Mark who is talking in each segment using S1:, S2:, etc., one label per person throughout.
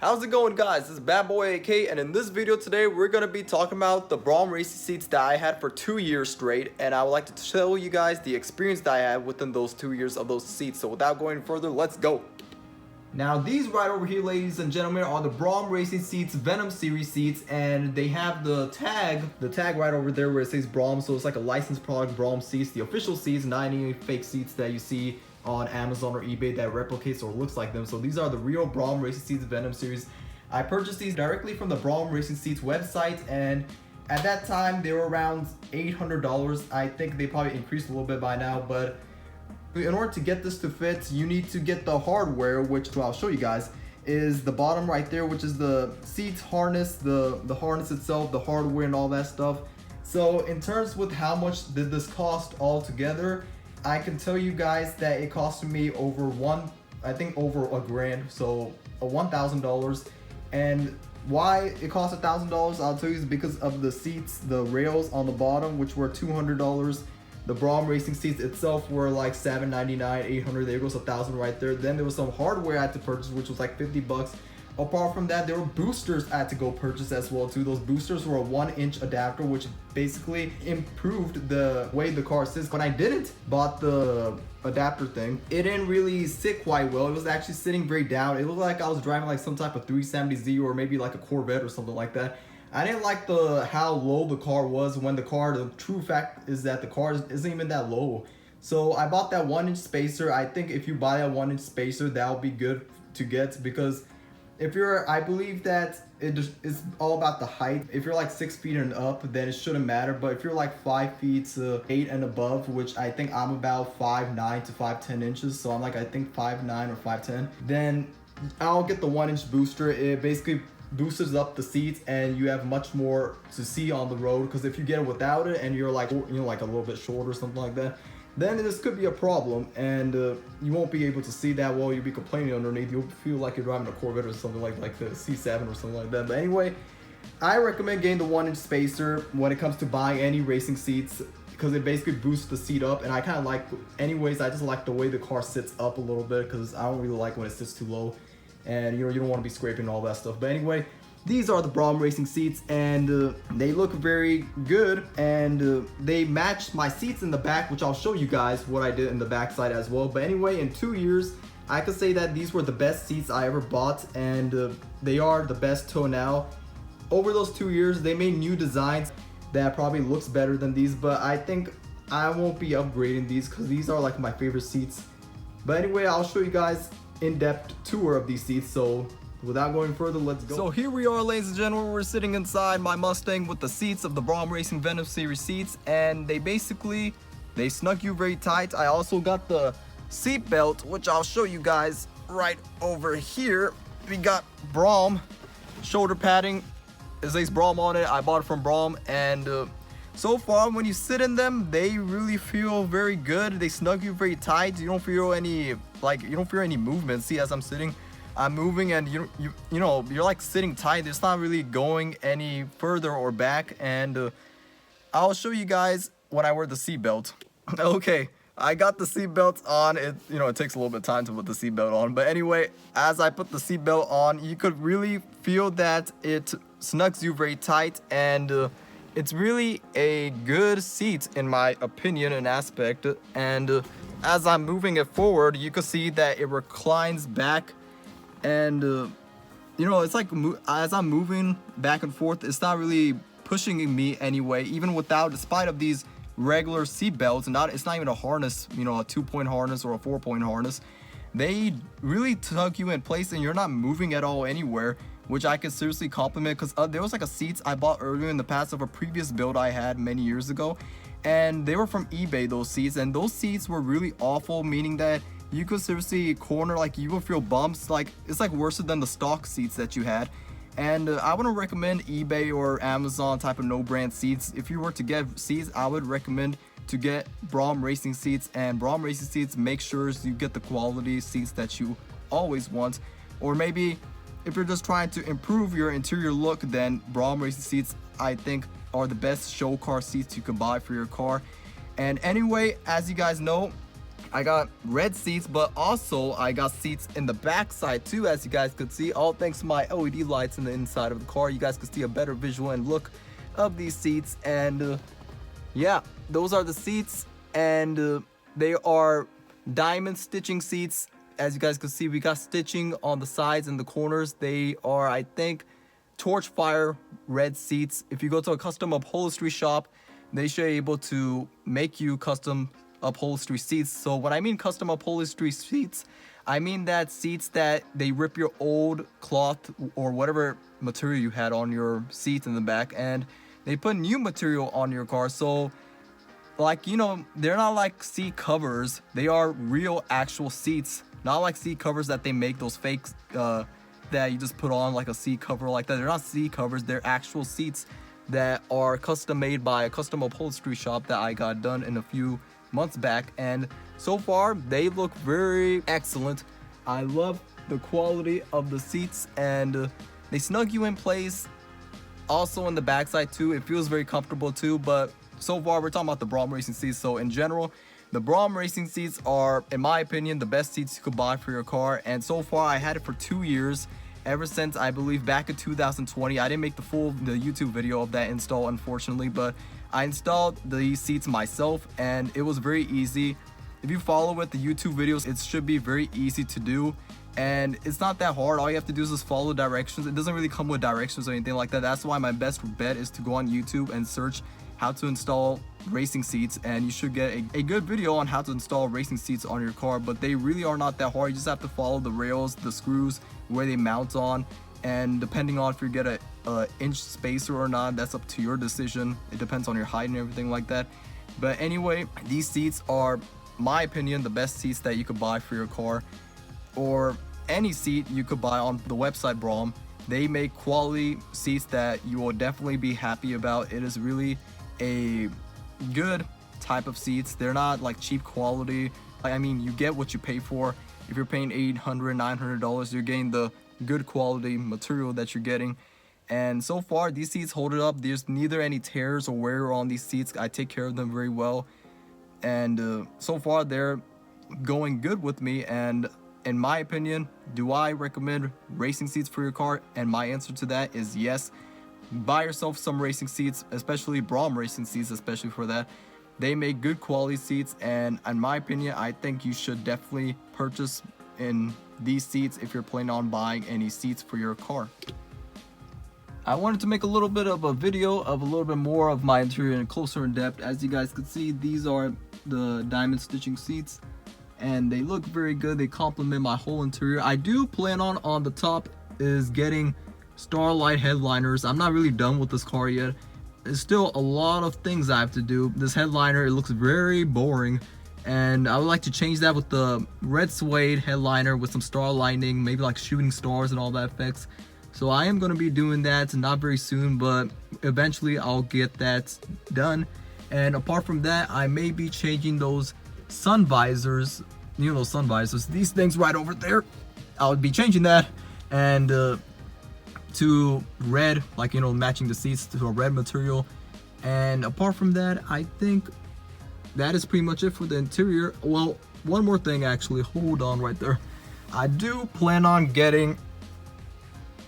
S1: How's it going, guys? This is Bad Boy AK, and in this video today we're going to be talking about the BRAUM Racing Seats that I had for 2 years straight, and I would like to tell you guys the experience that I had within those 2 years of those seats. So without going further, let's go. Now these right over here, ladies and gentlemen, are the BRAUM Racing Seats Venom series seats, and they have the tag right over there where it says BRAUM, so it's like a licensed product, BRAUM seats, the official seats, not any fake seats that you see on Amazon or eBay that replicates or looks like them. So these are the real BRAUM Racing Seats Venom series. I purchased these directly from the BRAUM Racing Seats website, and at that time they were around $800. I think they probably increased a little bit by now, but in order to get this to fit, you need to get the hardware, which I'll show you guys is the bottom right there, which is the seats harness, the harness itself, the hardware and all that stuff. So in terms with how much did this cost altogether, I can tell you guys that it cost me over over $1,000, so $1,000. And why it cost $1,000, I'll tell you, is because of the seats, the rails on the bottom, which were $200. The BRAUM Racing Seats itself were like $799, $800. There goes $1,000 right there. Then there was some hardware I had to purchase, which was like $50. Apart from that, there were boosters I had to go purchase as well too. Those boosters were a 1-inch adapter, which basically improved the way the car sits. When I didn't bought the adapter thing, it didn't really sit quite well. It was actually sitting very down. It looked like I was driving like some type of 370Z or maybe like a Corvette or something like that. I didn't like how low the car was when the true fact is that the car isn't even that low. So I bought that 1-inch spacer. I think if you buy that 1-inch spacer, that'll be good to get, because I believe that it's all about the height. If you're like 6 feet and up, then it shouldn't matter. But if you're like 5 feet to 8 and above, which I think I'm about 5'9" to 5'10" inches, so I'm like, I think 5'9" or 5'10", then I'll get the 1-inch booster. It basically boosters up the seats and you have much more to see on the road, because if you get it without it and you're like, like a little bit short or something like that, then this could be a problem, and you won't be able to see that well. You'll be complaining underneath. You'll feel like you're driving a Corvette or something like the C7 or something like that. But anyway, I recommend getting the 1-inch spacer when it comes to buying any racing seats, because it basically boosts the seat up. And I kind of like, anyways, I just like the way the car sits up a little bit, because I don't really like when it sits too low, and you don't want to be scraping all that stuff. But anyway, these are the BRAUM Racing Seats, and they look very good, and they match my seats in the back, which I'll show you guys what I did in the back side as well. But anyway, in 2 years, I could say that these were the best seats I ever bought, and they are the best till now. Over those 2 years, they made new designs that probably looks better than these, but I think I won't be upgrading these because these are like my favorite seats. But anyway, I'll show you guys in-depth tour of these seats, so without going further, let's go. So here we are, ladies and gentlemen. We're sitting inside my Mustang with the seats of the BRAUM Racing Venom series seats, and they snug you very tight. I also got the seat belt, which I'll show you guys right over here. We got BRAUM shoulder padding. It says BRAUM on it. I bought it from BRAUM, and so far when you sit in them, they really feel very good. They snug you very tight. You don't feel any movement. See, as I'm sitting, I'm moving, and you're like sitting tight. It's not really going any further or back. And I'll show you guys when I wear the seatbelt. Okay, I got the seatbelt on. It takes a little bit of time to put the seatbelt on, but anyway, as I put the seatbelt on, you could really feel that it snugs you very tight, and it's really a good seat in my opinion and aspect. And as I'm moving it forward, you can see that it reclines back. And it's like as I'm moving back and forth, it's not really pushing me anyway, even despite of these regular seat belts. It's not even a harness, a 2-point harness or a 4-point harness. They really tug you in place, and you're not moving at all anywhere, which I could seriously compliment, because there was like a seats I bought earlier in the past of a previous build I had many years ago, and they were from eBay, those seats, and those seats were really awful, meaning that you could seriously corner, like you will feel bumps, like it's like worse than the stock seats that you had. And I wouldn't recommend eBay or Amazon type of no-brand seats. If you were to get seats, I would recommend to get BRAUM Racing Seats. And BRAUM Racing Seats, make sure you get the quality seats that you always want. Or maybe if you're just trying to improve your interior look, then BRAUM Racing Seats, I think, are the best show car seats you can buy for your car. And anyway, as you guys know, I got red seats, but also I got seats in the back side too, as you guys could see, all thanks to my LED lights in the inside of the car. You guys could see a better visual and look of these seats. And yeah, those are the seats, and they are diamond stitching seats. As you guys can see, we got stitching on the sides and the corners. They are, I think, Torchfire red seats. If you go to a custom upholstery shop, they should be able to make you custom upholstery seats. So when I mean custom upholstery seats, I mean that seats that they rip your old cloth or whatever material you had on your seats in the back, and they put new material on your car. So like, you know, they're not like seat covers. They are real actual seats, not like seat covers that they make, those fake that you just put on like a seat cover like that. They're not seat covers, they're actual seats that are custom made by a custom upholstery shop that I got done in a few months back, and so far they look very excellent. I love the quality of the seats, and they snug you in place. Also in the backside too, it feels very comfortable too. But so far we're talking about the BRAUM Racing Seats. So in general, the BRAUM Racing Seats are, in my opinion, the best seats you could buy for your car. And so far I had it for 2 years, ever since I believe back in 2020. I didn't make the YouTube video of that install, unfortunately, but I installed the seats myself, and it was very easy. If you follow with the YouTube videos, it should be very easy to do, and it's not that hard. All you have to do is just follow directions. It doesn't really come with directions or anything like that. That's why my best bet is to go on YouTube and search how to install racing seats, and you should get a good video on how to install racing seats on your car. But they really are not that hard. You just have to follow the rails, the screws, where they mount on, and depending on if you get a inch spacer or not, that's up to your decision. It depends on your height and everything like that. But anyway, these seats are, my opinion, the best seats that you could buy for your car, or any seat you could buy on the website BRAUM. They make quality seats that you will definitely be happy about. It is really a good type of seats. They're not like cheap quality. I mean, you get what you pay for. If you're paying $800, $900, you're getting the good quality material that you're getting. And so far these seats hold it up. There's neither any tears or wear on these seats. I take care of them very well, and so far they're going good with me. And in my opinion, do I recommend racing seats for your car? And my answer to that is yes. Buy yourself some racing seats, especially BRAUM Racing Seats, especially for that. They make good quality seats, and in my opinion, I think you should definitely purchase in these seats if you're planning on buying any seats for your car. I wanted to make a little bit of a video of a little bit more of my interior and closer in depth. As you guys can see, these are the diamond stitching seats, and they look very good. They complement my whole interior. I do plan on the top is getting Starlight headliners. I'm not really done with this car yet. There's still a lot of things I have to do. This headliner, it looks very boring, and I would like to change that with the red suede headliner with some star lighting, maybe like shooting stars and all that effects. So I am going to be doing that, not very soon, but eventually I'll get that done. And apart from that, I may be changing those sun visors, you know, sun visors, these things right over there. I'll be changing that, and to red, like, you know, matching the seats to a red material. And apart from that, I think that is pretty much it for the interior. Well, one more thing actually, hold on right there. I do plan on getting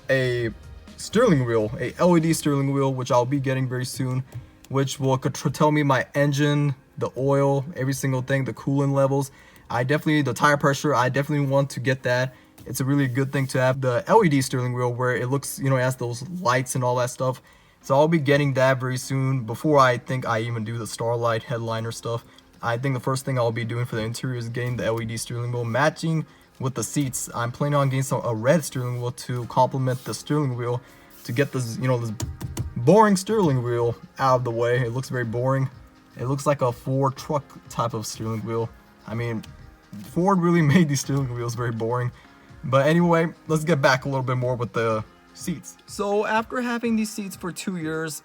S1: a steering wheel, a LED steering wheel, which I'll be getting very soon, which will tell me my engine, the oil, every single thing, the coolant levels. The tire pressure, I definitely want to get that. It's a really good thing to have the LED steering wheel where it looks, you know, it has those lights and all that stuff. So I'll be getting that very soon, before I think I even do the Starlight headliner stuff. I think the first thing I'll be doing for the interior is getting the LED steering wheel matching with the seats. I'm planning on getting a red steering wheel to complement the steering wheel, to get this, you know, this boring steering wheel out of the way. It looks very boring. It looks like a Ford truck type of steering wheel. I mean, Ford really made these steering wheels very boring. But anyway, let's get back a little bit more with the seats. So after having these seats for 2 years,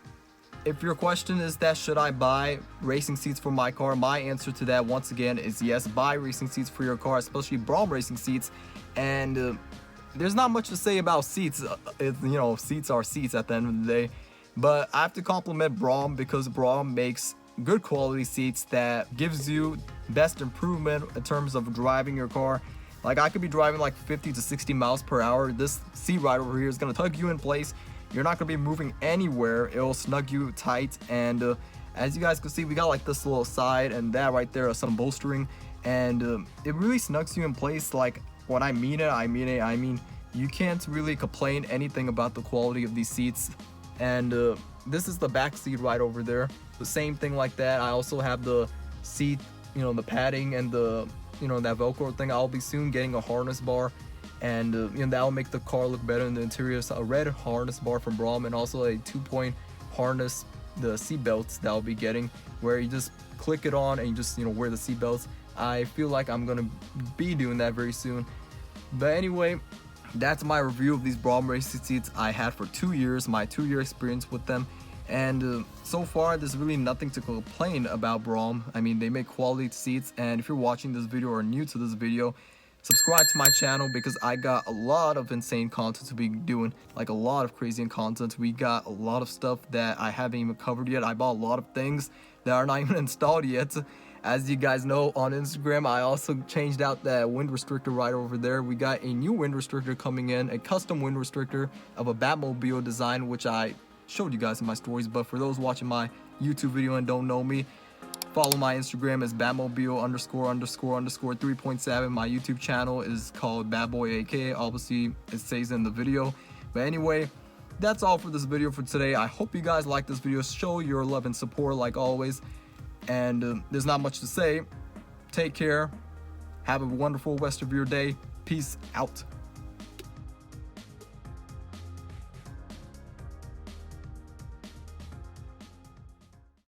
S1: if your question is that should I buy racing seats for my car, my answer to that once again is yes. Buy racing seats for your car, especially BRAUM Racing Seats. And there's not much to say about seats. You know, seats are seats at the end of the day. But I have to compliment BRAUM, because BRAUM makes good quality seats that gives you best improvement in terms of driving your car. Like, I could be driving like 50 to 60 miles per hour. This seat right over here is gonna tug you in place. You're not gonna be moving anywhere. It'll snug you tight, and as you guys can see, we got like this little side, and that right there is some bolstering, and it really snugs you in place. Like, when I mean it, I mean you can't really complain anything about the quality of these seats. And this is the back seat right over there, the same thing like that. I also have the seat, you know, the padding and the, you know, that Velcro thing. I'll be soon getting a harness bar, and you know, that'll make the car look better in the interior. So a red harness bar from BRAUM, and also a 2-point harness, the seat belts that I'll be getting, where you just click it on and you just, you know, wear the seat belts. I feel like I'm gonna be doing that very soon. But anyway, that's my review of these BRAUM Racing Seats I had for 2 years, my 2-year experience with them. And so far, there's really nothing to complain about BRAUM. I mean, they make quality seats, and if you're watching this video or new to this video, subscribe to my channel, because I got a lot of insane content to be doing, like a lot of crazy content. We got a lot of stuff that I haven't even covered yet. I bought a lot of things that are not even installed yet. As you guys know, on Instagram, I also changed out that wind restrictor right over there. We got a new wind restrictor coming in, a custom wind restrictor of a Batmobile design, which I showed you guys in my stories. But for those watching my YouTube video and don't know me, follow my Instagram as Batmobile___3.7. My YouTube channel is called BadBoyAK. Obviously, it says in the video. But anyway, that's all for this video for today. I hope you guys like this video. Show your love and support like always. And there's not much to say. Take care. Have a wonderful rest of your day. Peace out.